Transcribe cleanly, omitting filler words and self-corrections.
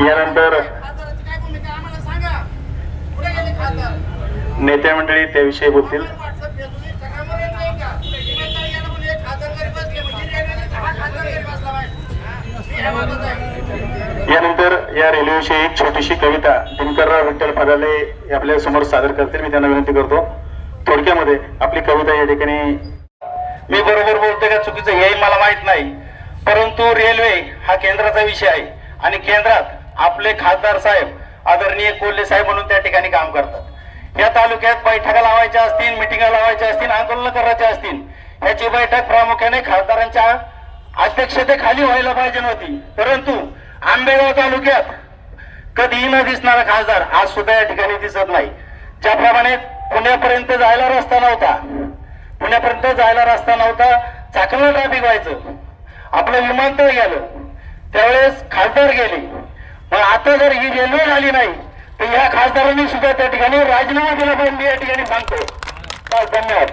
यानंतर नेते मंडळी त्याविषयी बोलतील। यानंतर या रेल्वेविषयी एक छोटीशी कविता दिनकरराव विठ्ठल फराले आपल्या समोर सादर करतील। मी त्यांना विनंती करतो थोडक्यामध्ये आपली कविता या ठिकाणी। मी बरोबर बोलतोय का चुकीचं हेही मला माहित नाही, परंतु रेल्वे हा केंद्राचा विषय आहे आणि केंद्रात आपले खासदार साहेब आदरणीय कोल्हे साहेब म्हणून त्या ठिकाणी काम करतात। या तालुक्यात बैठका लावायच्या असतील, मिटिंगा लावायच्या असतील, आंदोलन करायचे असतील, याची बैठक प्रामुख्याने खासदारांच्या अध्यक्षतेखाली व्हायला पाहिजे नव्हती, परंतु आंबेगाव तालुक्यात कधीही न दिसणारा खासदार आज सुद्धा या ठिकाणी दिसत नाही। ज्याप्रमाणे पुण्यापर्यंत जायला रस्ता नव्हता, चाकणला ट्रॅफिक व्हायचं, आपलं विमानतळ गेलं, त्यावेळेस खासदार गेले, मग आता जर ही रेल्वे झाली नाही तर या खासदारांनी सुद्धा त्या ठिकाणी राजीनामा दिला पाहिजे या ठिकाणी सांगतो। धन्यवाद।